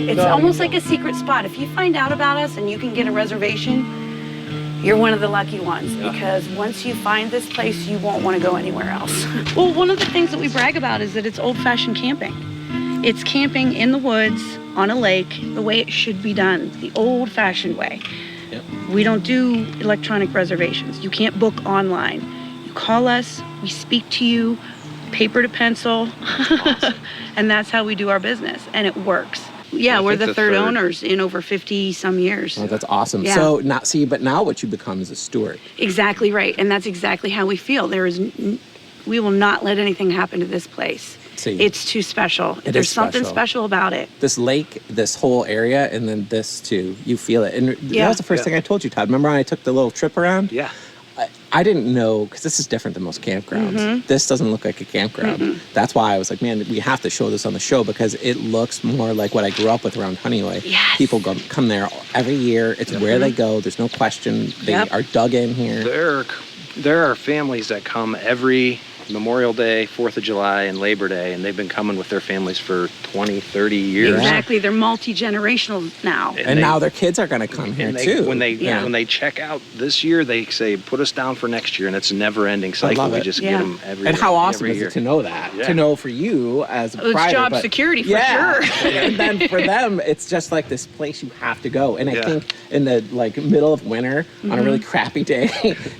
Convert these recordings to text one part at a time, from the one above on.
It's almost like a secret spot. If you find out about us and you can get a reservation, you're one of the lucky ones, because once you find this place, you won't want to go anywhere else. Well, one of the things that we brag about is that it's old-fashioned camping. It's camping in the woods, on a lake, the way it should be done, the old-fashioned way. Yep. We don't do electronic reservations. You can't book online. You call us, we speak to you, paper to pencil, Awesome. and that's how we do our business, and it works. Yeah, we're the third owners in over 50 some years. Oh, that's awesome. Yeah. So but now what you become is a steward. Exactly right, and that's exactly how we feel. We will not let anything happen to this place. See, It's too special. There's something special about it. This lake, this whole area, and then this too, you feel it. And that was the first thing I told you, Todd. Remember when I took the little trip around? Yeah. I didn't know, because this is different than most campgrounds. This doesn't look like a campground. That's why I was like, man, we have to show this on the show, because it looks more like what I grew up with around Honeyway. Yes. People come there every year. It's where they go. There's no question. They are dug in here. There are families that come every Memorial Day, 4th of July, and Labor Day, and they've been coming with their families for 20, 30 years. Exactly. They're multi-generational now. And now their kids are going to come here too. When they check out this year, they say, put us down for next year, and it's a never-ending cycle. love We it. just get them every And how awesome every is year. it to know that? Yeah. To know for you as a It's private, job but- security for yeah. sure. And then for them, it's just like this place you have to go. And I Yeah. think in the middle of winter, on a really crappy day,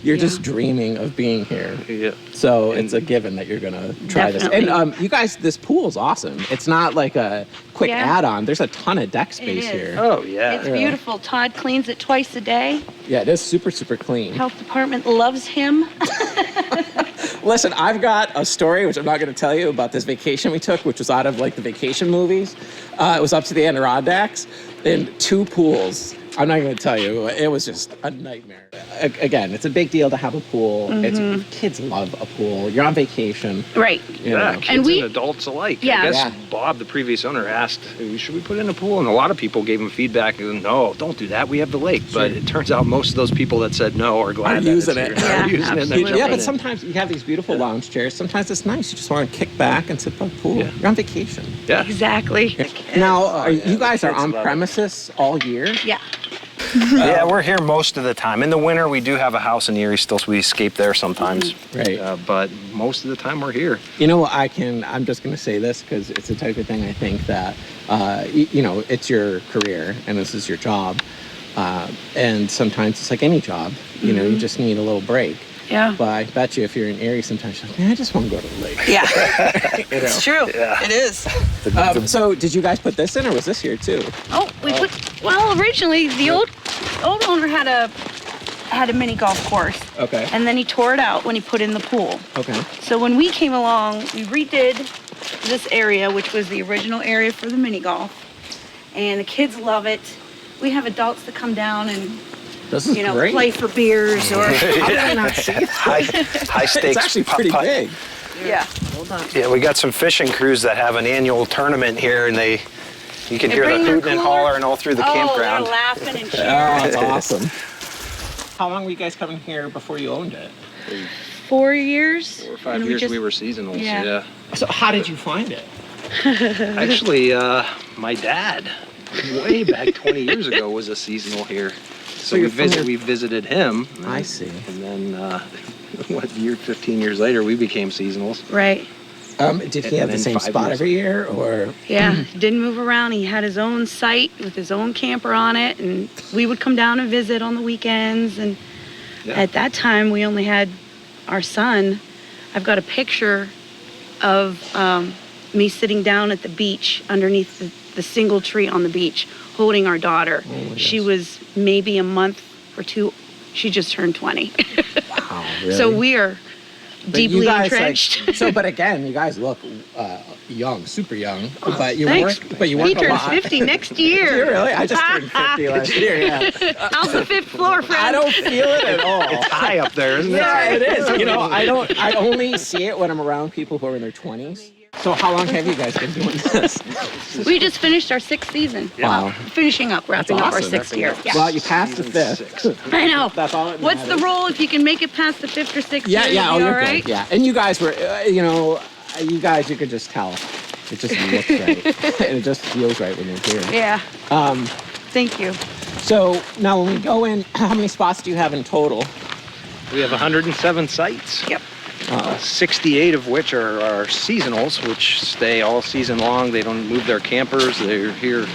you're just dreaming of being here. Yeah. So it's a given that you're gonna try Definitely. this. And you guys, this pool is awesome. It's not like a quick add-on. There's a ton of deck space is. here. Oh, yeah. It's beautiful. Todd cleans it twice a day. Yeah, it is super, super clean. Health department loves him. Listen, I've got a story, which I'm not going to tell you, about this vacation we took, which was out of like the vacation movies. It was up to the Adirondacks in 2 pools. I'm not going to tell you. It was just a nightmare. Again, it's a big deal to have a pool. Kids love a pool. You're on vacation. Right. You know. Kids And we- adults alike. Yeah. I guess Yeah. Bob, the previous owner, asked, should we put in a pool? And a lot of people gave him feedback, and no, don't do that. We have the lake. But it turns out most of those people that said no are glad that using it's it. here. Yeah, Are using it. And they're absolutely. Yeah, jumping but in. sometimes you have these beautiful lounge chairs. Sometimes it's nice. You just want to kick back and sit by the pool. Yeah. You're on vacation. Yeah. Exactly. Now, you guys are kids on love it. premises all year? Yeah. Yeah, we're here most of the time. In the winter, we do have a house in Erie still, so we escape there sometimes. Right. But most of the time, we're here. You know what, I'm just going to say this because it's the type of thing I think that, it's your career and this is your job. And sometimes it's like any job, you know, you just need a little break. Yeah. But I bet you if you're in Erie, sometimes you're like, man, I just want to go to the lake. Yeah. You know? It's true. Yeah. It is. So did you guys put this in or was this here too? Oh, originally the old owner had a mini golf course. Okay. And then he tore it out when he put in the pool. Okay. So when we came along, we redid this area, which was the original area for the mini golf. And the kids love it. We have adults that come down and, This is great. play for beers or, How did I not see this? High stakes. It's actually pretty putt-putt. big. yeah. Yeah, we got some fishing crews that have an annual tournament here, and you can They hear the bring their hooting and cooler. hollering all through the campground. They're laughing and Oh, cheering. that's awesome. How long were you guys coming here before you owned it? 4 years. 4 or 5 and years just- we were seasonals. Yeah. Yeah. So how did you find it? Actually, my dad, way back 20 years ago, was a seasonal here. So you're familiar- we visited him. I see. And then, 15 years later, we became seasonals. Right. Did he have the then same 5 spot years. every year or? Yeah, didn't move around. He had his own site with his own camper on it, and we would come down and visit on the weekends. And Yeah. at that time, we only had our son. I've got a picture of me sitting down at the beach underneath the single tree on the beach, holding our daughter. She was maybe a month or 2. She just turned 20. Wow, really? So we are But you deeply guys, entrenched. but again, you guys look young, super young. But you Thanks. work. But you He work a turns lot. 50 next year. You really? I just turned 50 last year. Yeah. How's the 5th floor, friend? I don't feel it at all. It's high up there, isn't it? Yeah, it is. You know, I only see it when I'm around people who are in their 20s. So how long have you guys been doing this? We just finished our 6th season. Wow. Finishing up, wrapping up our awesome. 6th year. Yeah. Well, you passed the Season 5th. 6. I know. That's all it What's the matters. rule if you can make it past the 5th or 6th Yeah, year? yeah, you'll be you're all right? good. Yeah, and you guys were, you could just tell. It just looks right. And it just feels right when you're here. Yeah. Thank you. So now when we go in, how many spots do you have in total? We have 107 sites. Yep. 68 of which are seasonals, which stay all season long. They don't move their campers. They're here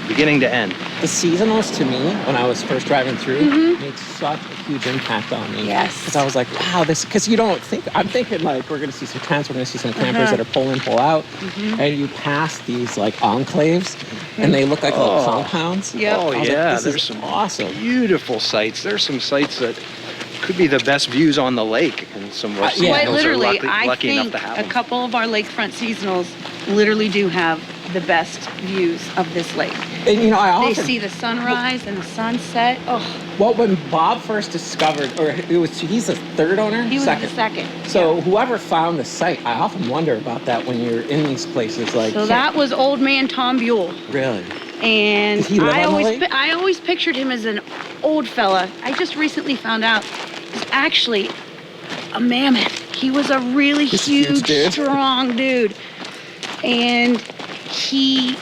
beginning to end. The seasonals, to me, when I was first driving through, made such a huge impact on me. Yes. Because I was like, wow, this, because you don't think, I'm thinking like, we're going to see some tents, we're going to see some campers that are pull in, pull out. And you pass these like enclaves, and they look like little compounds. Yep. Oh, I was yeah. like, this There's is some awesome. beautiful sites. There's some sites that could be the best views on the lake, and some of our Yeah. Quite seasonals literally, are lucky enough I to have think a them. couple of our lakefront seasonals literally do have the best views of this lake. And you know, I They often, see the sunrise and the sunset. Oh, well, when Bob first discovered, or he's the third owner? he was the second. So whoever found the site, I often wonder about that when you're in these places. Like, So that was old man Tom Buell. really? And Did he live on the lake? I always pictured him as an old fella. I just recently found out he's actually a mammoth. He was a really He's a huge huge, dude. strong dude. And he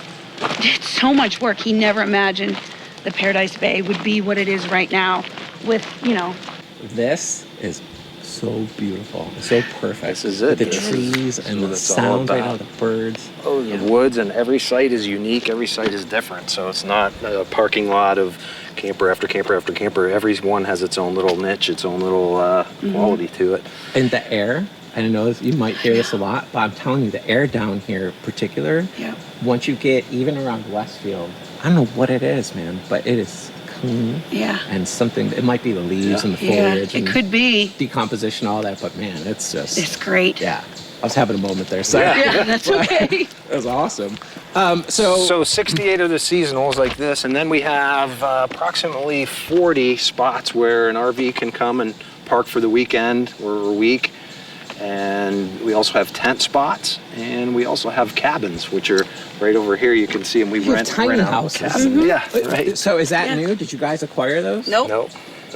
did so much work. He never imagined the Paradise Bay would be what it is right now with, you know. This is so beautiful. It's so perfect. This is it. The This is- trees this is and what the it's all sound right about. out of the birds. Oh, the woods, and every site is unique. Every site is different. So it's not a parking lot of camper after camper after camper. Every one has its own little niche, its own little quality to it. And the air, I know you might hear this a lot, but I'm telling you, the air down here in particular, Yeah. once you get even around Westfield, I don't know what it is, man, but it is clean. Yeah. And something, it might be the leaves and the Yeah, foliage it and could be. decomposition, all that, but man, it's just, It's great. yeah. I was having a moment there. Sorry. Yeah, that's okay. That was awesome. So 68 of the seasonals like this, and then we have approximately 40 spots where an RV can come and park for the weekend or a week. And we also have tent spots, and we also have cabins, which are right over here. You can see them. We You have rent tiny out houses. cabins. Yeah, right. So is that Yeah. new? Did you guys acquire those? Nope. No,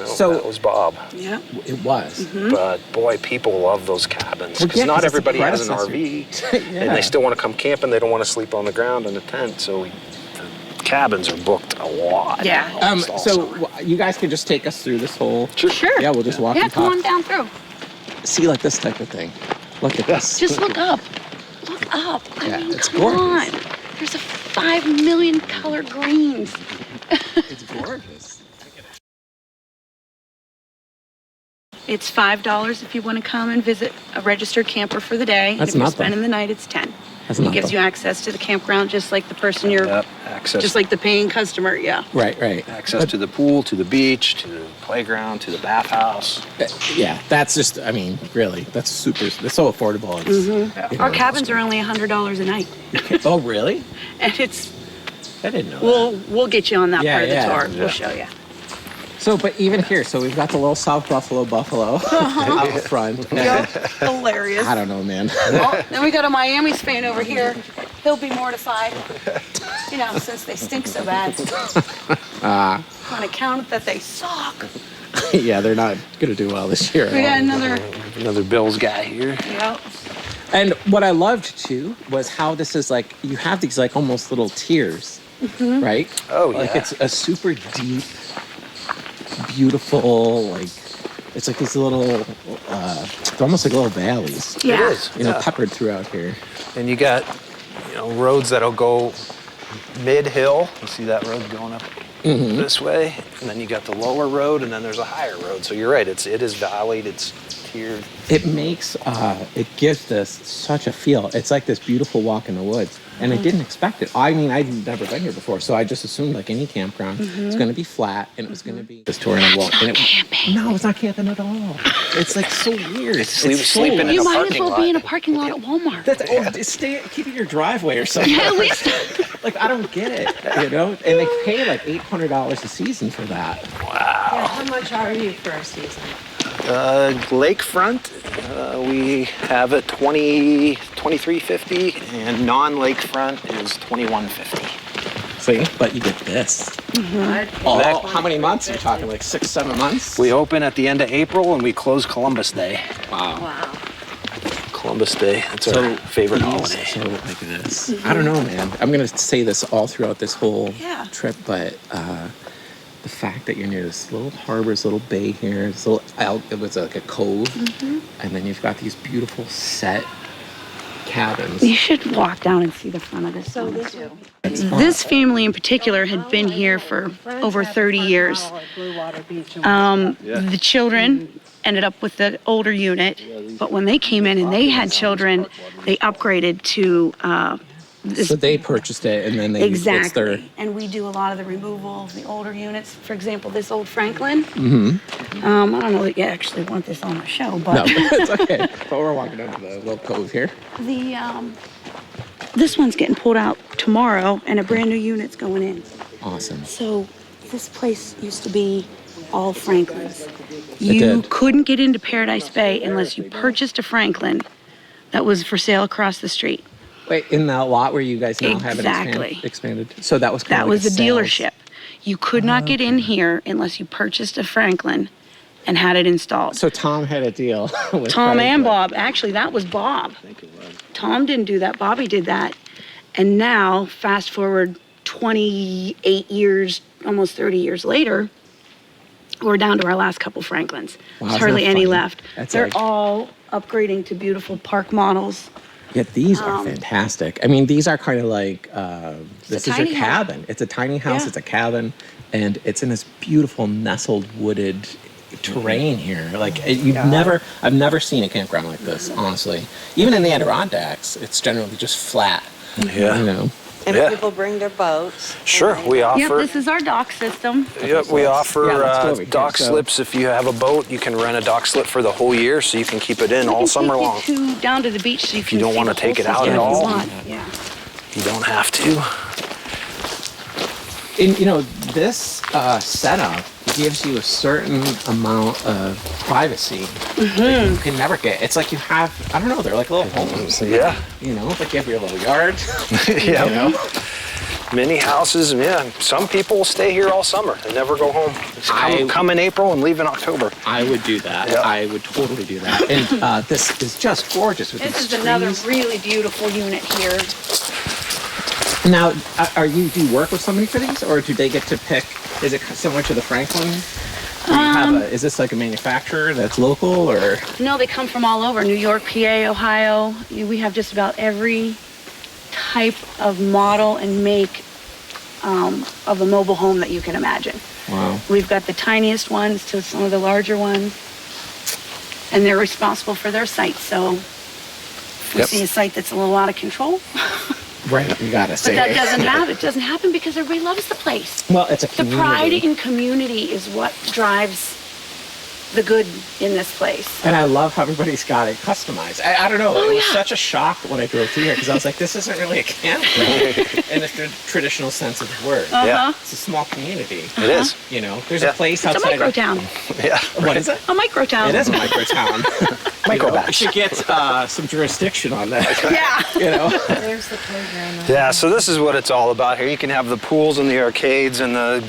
So- that was Bob. Yeah. It was. But boy, people love those cabins Well, because yeah, not 'cause it's a everybody has an predecessor. RV, Yeah. and they still want to come camping. They don't want to sleep on the ground in a tent, so the cabins are booked a lot. Yeah. almost all summer. You guys can just take us through this whole. Sure. Yeah, we'll just walk Yeah, and come talk. on down through. See, like this type of thing. Look at this. Just look up. Look up. I Yeah, mean, it's come gorgeous. on. There's a 5 million color greens. It's gorgeous. It's $5 if you want to come and visit a registered camper for the day. That's if you're nothing. spending the night, it's 10. That's It nothing. gives you access to the campground just like the person you're, Yep, access, just like the paying customer, yeah. Right. access to the pool, to the beach, to the playground, to the bathhouse. Yeah, that's just. I mean, really, that's super. That's so affordable. It's, you know, Our cabins are only $100 a night. Oh, really? And it's, I didn't know that. we'll get you on that Yeah, part of the yeah. tour. Yeah. We'll show you. So, but even here, so we've got the little South Buffalo out front. Yep. Hilarious. I don't know, man. Oh, then we got a Miami's fan over here. He'll be mortified. You know, since they stink so bad. On account that they suck. Yeah, they're not gonna do well this year. We got Another Bills guy here. Yep. And what I loved too was how this is like you have these like almost little tiers, right? Oh, Like yeah. it's a super deep, beautiful, like it's like these little, they're almost like little valleys, Yeah. It is. you know, yeah. peppered throughout here. And you got, roads that'll go mid-hill. You see that road going up this way, and then you got the lower road, and then there's a higher road. So you're right. It is valleyed. It's tiered. It makes, it gives this such a feel. It's like this beautiful walk in the woods. And I didn't expect it. I mean, I'd never been here before, so I just assumed like any campground, it's going to be flat and it was going to be this tour and I walked. And no, it's not camping at all. It's like so weird. It's sleeping in You a might as parking well lot. be in a parking lot at Walmart. Keep it in your driveway or something. Yeah, at least. Like, I don't get it, And they pay like $800 a season for that. Yeah, how much are you for a season? Lakefront, we have it $23.50, and non-lakefront is $21.50. See? But you get this. How many months? You're talking like 6-7 months? We open at the end of April, and we close Columbus Day. Wow. Wow. Columbus Day. It's our favorite holiday. So like this. I don't know, man. I'm gonna say this all throughout this whole Yeah. trip, but the fact that you're near this little harbor, this little bay here, this little it was like a cove, and then you've got these beautiful set cabins. You should walk down and see the front of this one too. This family in particular had been here for over 30 years. The children ended up with the older unit, but when they came in and they had children, they upgraded to this. So they purchased it, and then they Exactly. it's their. And we do a lot of the removal of the older units. For example, this old Franklin. I don't know that you actually want this on the show, but No, it's okay. But we're walking under the little cove here. the this one's getting pulled out tomorrow, and a brand new unit's going in. Awesome. So this place used to be all Franklins. It You did. couldn't get into Paradise Bay unless you purchased a Franklin that was for sale across the street. Wait, in that lot where you guys now have it Exactly. expanded? So that was kind That of was like the sales. dealership. You could not get in here unless you purchased a Franklin and had it installed. So Tom had a deal with Tom and Craigslist. Bob. Actually, that was Bob. Tom didn't do that. Bobby did that. And now, fast forward 28 years, almost 30 years later, we're down to our last couple Franklins. Wow, There's isn't hardly that any funny? left. That's They're like- all upgrading to beautiful park models. Yeah, these are fantastic. I mean, these are kind of like, this a is your tiny house. cabin. It's a tiny house, Yeah. it's a cabin, and it's in this beautiful nestled wooded terrain here. Like, I've never seen a campground like this, honestly. Even in the Adirondacks, it's generally just flat. Yeah. You know? And Yeah. people bring their boats. Sure, we Yep, offer. this is our dock system. Yep, we offer Yeah, let's go over here. dock So- slips. If you have a boat, you can rent a dock slip for the whole year, so you can keep it in all summer long. Take you down to the beach so you can you don't see wanna the take whole it out system at if you all. want. Yeah. You don't have to. And you know, this setup gives you a certain amount of privacy that you can never get. It's like you have, I don't know, they're like little homes. Yeah. You know, like you have your little yard. Yeah. You know? Many houses, yeah. Some people stay here all summer and never go home. Come in April and leave in October. I would do that. Yeah. I would totally do that. And this is just gorgeous with This these is trees. another really beautiful unit here. Now, do you work with somebody for these, or do they get to pick? Is it similar to the Franklin? Do you is this like a manufacturer that's local, or? No, they come from all over. New York, PA, Ohio. We have just about every type of model and make of a mobile home that you can imagine. Wow. We've got the tiniest ones to some of the larger ones. And they're responsible for their site. So if we Yep. see a site that's a little out of control, Right, you gotta but say that it. doesn't happen because everybody loves the place. Well, it's a The community. pride in community is what drives the good in this place. And I love how everybody's got it customized. I don't know. Oh, it was yeah. such a shock when I drove through here because I was like, this isn't really a campground in the traditional sense of the word. Yeah. It's a small community. It is. You know, there's Yeah. a place It's a outside. micro town. Yeah. What is it? A micro town. It is a micro town. Micro You know, batch. we should get some jurisdiction on that. Yeah. You know. There's the playground. Yeah, so this is what it's all about here. You can have the pools and the arcades and the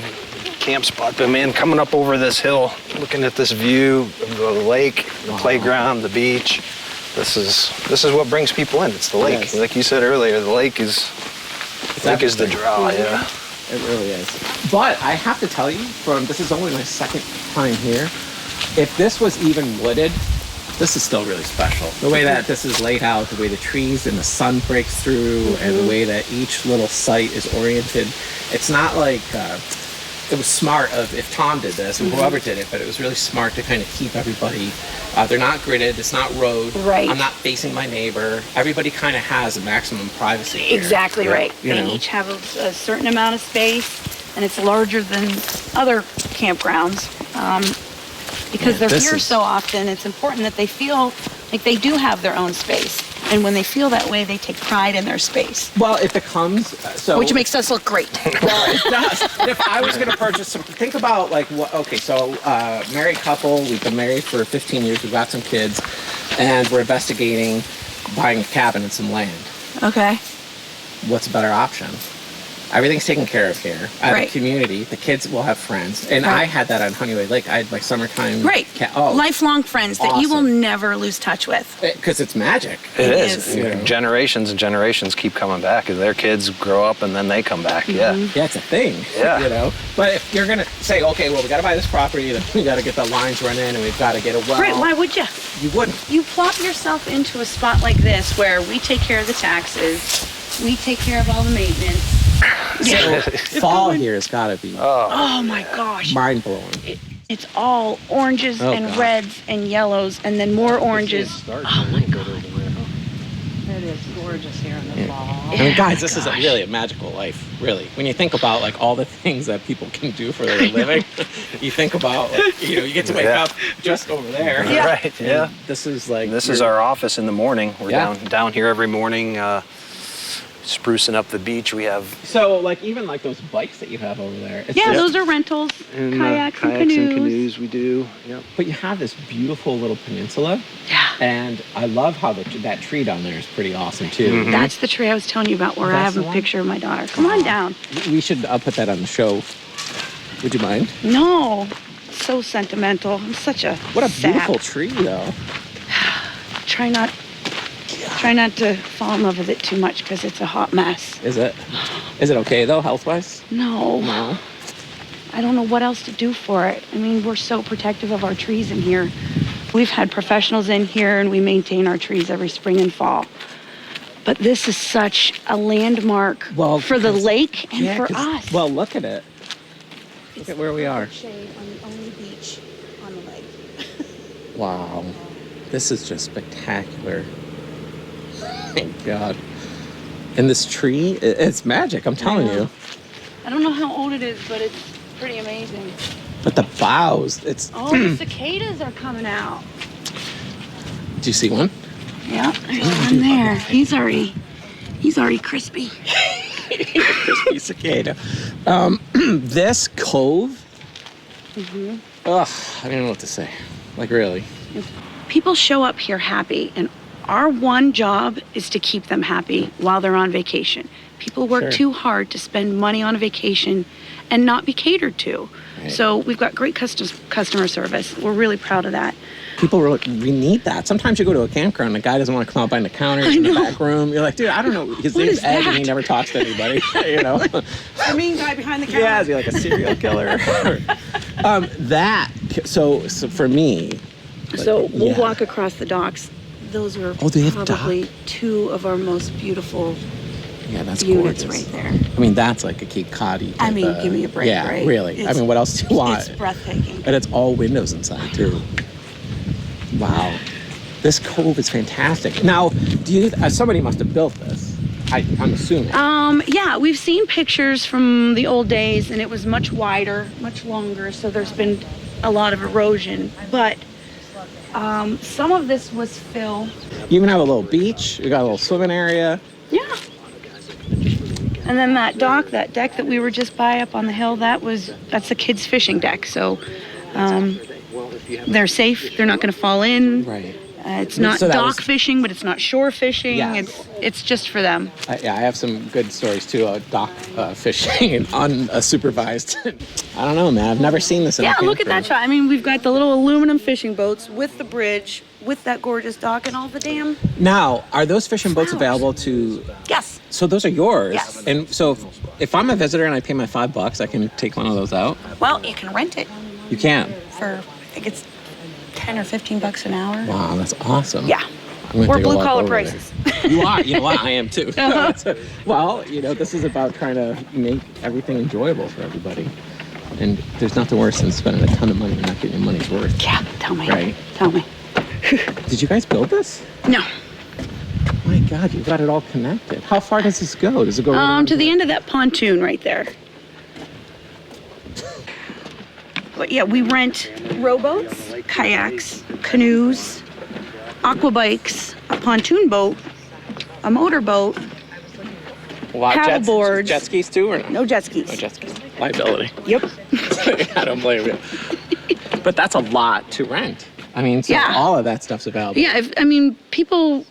camp spot. But man, coming up over this hill, looking at this view of the lake, the playground, the beach, this is what brings people in. It's the lake. Yes. Like you said earlier, the lake is the everything. draw, yeah. It really is. But I have to tell you, this is only my second time here. If this was even wooded, this is still really special. The way that this is laid out, the way the trees and the sun breaks through, and the way that each little site is oriented. It's not like, it was smart if Tom did this, or whoever did it, but it was really smart to kind of keep everybody, they're not gridded, it's not road. Right. I'm not facing my neighbor. Everybody kind of has a maximum privacy here. Exactly right. You They know. each have a certain amount of space, and it's larger than other campgrounds. Because they're this here is- so often, it's important that they feel like they do have their own space. And when they feel that way, they take pride in their space, Well, it becomes, so. which makes us look great. Well, it does. If I was going to purchase some, think about like what. Okay, so married couple. We've been married for 15 years. We've got some kids, and we're investigating buying a cabin and some land. Okay. What's a better option? Everything's taken care of here. I have Right. a community. The kids will have friends. And Right. I had that on Honeyway Lake. I had like summertime. Right. Lifelong friends that you will Awesome. never lose touch with. Because it's magic. It It is. is. Yeah. Generations and generations keep coming back. Their kids grow up and then they come back. Yeah. Yeah, it's a thing. Yeah. You know? But if you're going to say, okay, well, we got to buy this property, then we got to get the lines run in, and we've got to get a well. Right, why would you? You wouldn't. You plop yourself into a spot like this where we take care of the taxes, we take care of all the maintenance. So fall here has got to be Oh my gosh. mind-blowing. It's all oranges Oh, and God. reds and yellows and then more oranges. Oh my God. It is gorgeous here in the fall. I mean, guys, this is gosh. really a magical life, really. When you think about like all the things that people can do for their living, you think about, like, you get to wake Yeah. up just over there. Yeah. Right. Yeah. And this is like This is our office in the morning. We're Yeah. down here every morning, sprucing up the beach. We have So like even like those bikes that you have over there. It's Yeah, just- those are rentals, kayaks and canoes. we do. Yep. But you have this beautiful little peninsula, Yeah. and I love how that tree down there is pretty awesome too. Mhm. That's the tree I was telling you about where I That's have the a one? picture of my daughter. Come on down. We should. I'll put that on the show. Would you mind? No. So sentimental. I'm such a What a sap. beautiful tree, though. Try not to fall in love with it too much because it's a hot mess. Is it? Is it okay though, health-wise? No. No. I don't know what else to do for it. I mean, we're so protective of our trees in here. We've had professionals in here and we maintain our trees every spring and fall. But this is such a landmark for the lake and for 'cause- us. Well, look at it. Look at where we are. Shade on the only beach on the lake. Wow. This is just spectacular. Thank God. And this tree, it's magic, I'm telling Yeah. you. I don't know how old it is, but it's pretty amazing. But the boughs, it's. Oh, the cicadas are coming out. Do you see one? Yeah, there's one there. He's already crispy. Crispy cicada. This cove. Ugh, I don't know what to say. Like, really. People show up here happy, and our one job is to keep them happy while they're on vacation. People work Sure. too hard to spend money on a vacation and not be catered to. Right. So we've got great customer service. We're really proud of that. People really, we need that. Sometimes you go to a campground and the guy doesn't want to come out behind the counter, he's in the back room. You're like, dude, I don't know. His What name's is Ed and he that? never talks to anybody, you know? The mean guy behind the Yeah, is he like a serial killer? So for me, So we'll yeah. walk across the docks. Those are Oh, they have probably two of our most beautiful yeah, that's units gorgeous. right there. I mean, that's like a Cape Cod-y I type mean, of- give me a break, yeah, right? really. I It's- mean, what else do you want? It's breathtaking. And it's all windows inside too. Wow, this cove is fantastic. Now, do you? Somebody must have built this. I'm assuming. Yeah, we've seen pictures from the old days, and it was much wider, much longer. So there's been a lot of erosion, but some of this was fill. You even have a little beach. You got a little swimming area. Yeah. And then that deck that we were just by up on the hill, that's the kids' fishing deck. So they're safe. They're not going to fall in. Right. It's not So that dock was- fishing, but it's not shore fishing. Yeah. It's just for them. I have some good stories too. Dock fishing and unsupervised. I don't know, man. I've never seen this. In a Yeah, look at that campground. shot. I mean, we've got the little aluminum fishing boats with the bridge, with that gorgeous dock and all the damn. Now, are those fishing boats Flowers. available to? Yes. So those are yours. Yes. And so if I'm a visitor and I pay my $5, I can take one of those out. Well, you can rent it You can. for, I think it's 10 or 15 bucks an hour. Wow, that's awesome. Yeah. I'm gonna We're take a blue walk collar over there. prices. You are. You know what? I am too. Uh-huh. Well, this is about trying to make everything enjoyable for everybody. And there's nothing worse than spending a ton of money and not getting your money's worth. Yeah, tell me. Right. Tell me. Did you guys build this? No. My God, you've got it all connected. How far does this go? Does it go right To the end of that pontoon right there. But yeah, we rent rowboats, kayaks, canoes, aqua bikes, a pontoon boat, a motorboat, paddle boards. Jet skis too, or no? no jet skis. No jet skis. Liability. Yep. I don't blame you. But that's a lot to rent. I mean, so Yeah. all of that stuff's available. Yeah, people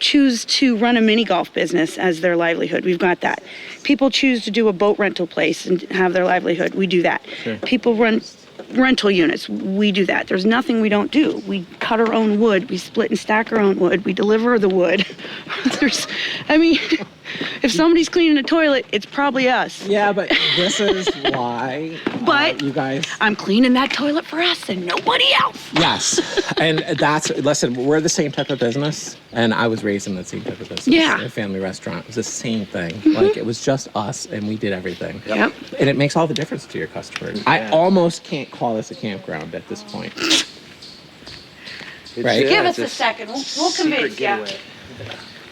choose to run a mini golf business as their livelihood. We've got that. People choose to do a boat rental place and have their livelihood. We do that. Sure. People run rental units. We do that. There's nothing we don't do. We cut our own wood. We split and stack our own wood. We deliver the wood. If somebody's cleaning a toilet, it's probably us. Yeah, but this is why you guys... I'm cleaning that toilet for us and nobody else. Yes, and listen, we're the same type of business, and I was raised in the same type of business. Yeah. A family restaurant. It was the same thing. Like, it was just us, and we did everything. Yep. And it makes all the difference to your customers. I almost can't call this a campground at this point. Right? Give us a second. We'll convince you.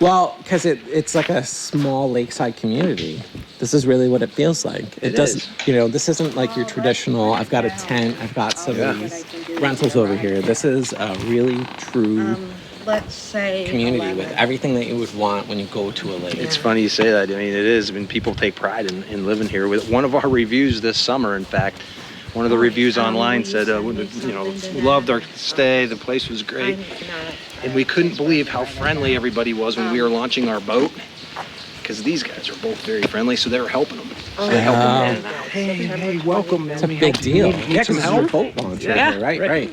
Well, because it's like a small lakeside community. This is really what it feels like. It doesn't, this isn't like your traditional, I've got a tent, I've got some of these rentals over here. This is a really true Let's say community with everything that you would want when you go to a lake. It's funny you say that. I mean, it is. I mean, people take pride in living here. With one of our reviews this summer, in fact, one of the reviews online said, loved our stay. The place was great. And we couldn't believe how friendly everybody was when we were launching our boat. Because these guys are both very friendly, so they were helping them. So they helped them in and out. Hey, welcome. It's a big deal. Yeah, because it's your boat launch Yeah. right here, right.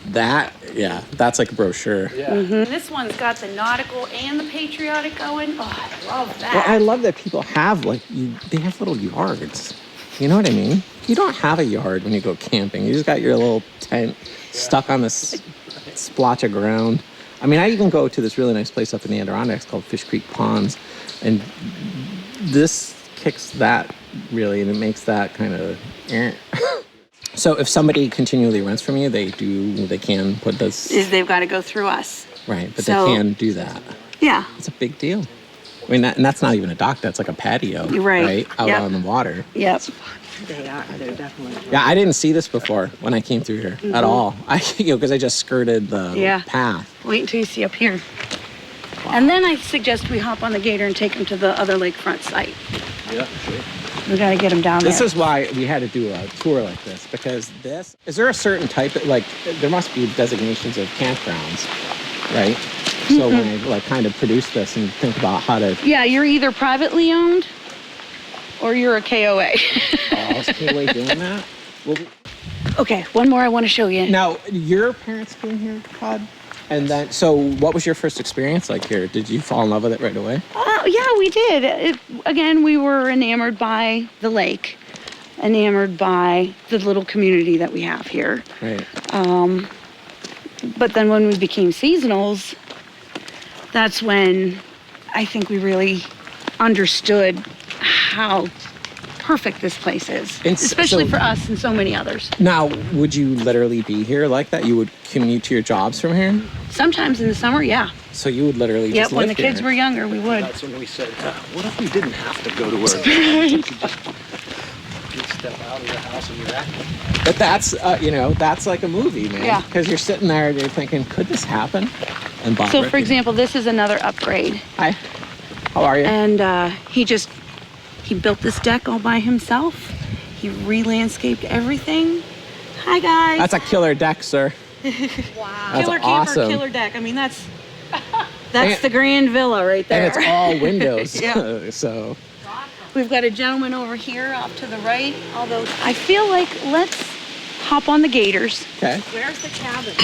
That's like a brochure. Yeah. Mm-hmm. This one's got the nautical and the patriotic going. Oh, I love that. Well, I love that people have, they have little yards. You know what I mean? You don't have a yard when you go camping. You just got your little tent stuck on this splotch of ground. I mean, I even go to this really nice place up in the Adirondacks called Fish Creek Ponds, and this kicks that really, and it makes that kind of. So if somebody continually rents from you, they can put this. They've got to go through us. Right, but So- they can do that. Yeah. It's a big deal. I mean, and that's not even a dock. That's like a patio, You're right. Out Yep. on the water. Yep. they're definitely. Yeah, I didn't see this before when I came through here at all. Because I just skirted the path. Wait until you see up here. And then I suggest we hop on the gator and take them to the other lakefront site. Yeah, sure. We got to get them down This there. is why we had to do a tour like this, because is there a certain type of, there must be designations of campgrounds, right? So when I kind of produce this and think about how to... Yeah, you're either privately owned or you're a KOA. Oh, is KOA doing that? Well, Okay, one more I want to show you. now, your parents came here, Todd? And then, so what was your first experience like here? Did you fall in love with it right away? Oh, yeah, we did. Again, we were enamored by the lake, enamored by the little community that we have here. Right. But then when we became seasonals, that's when I think we really understood how perfect this place is, And especially so- for us and so many others. Now, would you literally be here like that? You would commute to your jobs from here? Sometimes in the summer, yeah. So you would literally Yep, just live when the kids here? were younger, we would. That's when we said, what if we didn't have to go to work? You could just step out of the house and you're back. But that's, that's like a movie, man. Yeah. Because you're sitting there and you're thinking, could this happen? And Bob So, for Ricky- example, this is another upgrade. Hi. How are you? And he built this deck all by himself. He re-landscaped everything. Hi, guys. That's a killer deck, sir. Wow. That's Killer awesome. camper, killer deck. I mean, that's And- the grand villa right there. And it's all windows. Yeah. So, We've got a gentleman over here off to the right. Although I feel like let's hop on the gators. okay. Where's the cabin?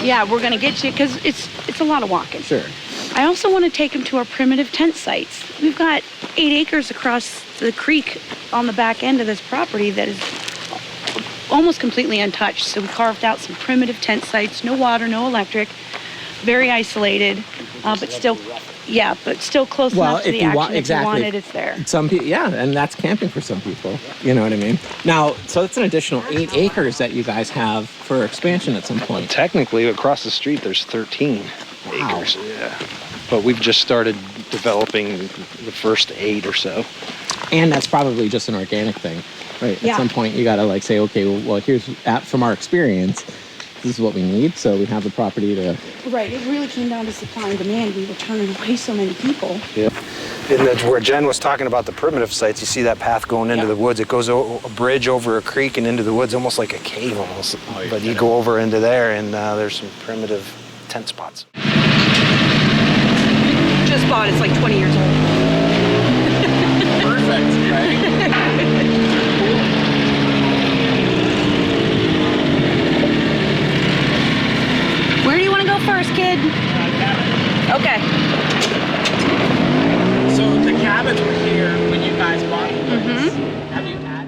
Yeah, we're gonna get you because it's a lot of walking. Sure. I also want to take them to our primitive tent sites. We've got 8 acres across the creek on the back end of this property that is almost completely untouched. So we carved out some primitive tent sites, no water, no electric, very isolated, but still close Well, enough to if the you action. want, If exactly. you want it, it's there. Some people, yeah, and that's camping for some people. You know what I mean? Now, so it's an additional 8 acres that you guys have for expansion at some point. Technically, across the street, there's 13 acres. Yeah. But we've just started developing the first 8 or so. And that's probably just an organic thing, right? Yeah. At some point, you got to say, okay, well, here's from our experience, this is what we need. So we have the property to. Right. It really came down to supply and demand. We were turning away so many people. Yeah. And that's where Jen was talking about the primitive sites. You see that path going into the woods. It goes a bridge over a creek and into the woods, almost like a cave almost. But you go over into there and there's some primitive tent spots. just bought. It's like 20 years old. Perfect, right? Where do you want to go first, kid? Okay. So the cabins were here when you guys bought the place. Have you added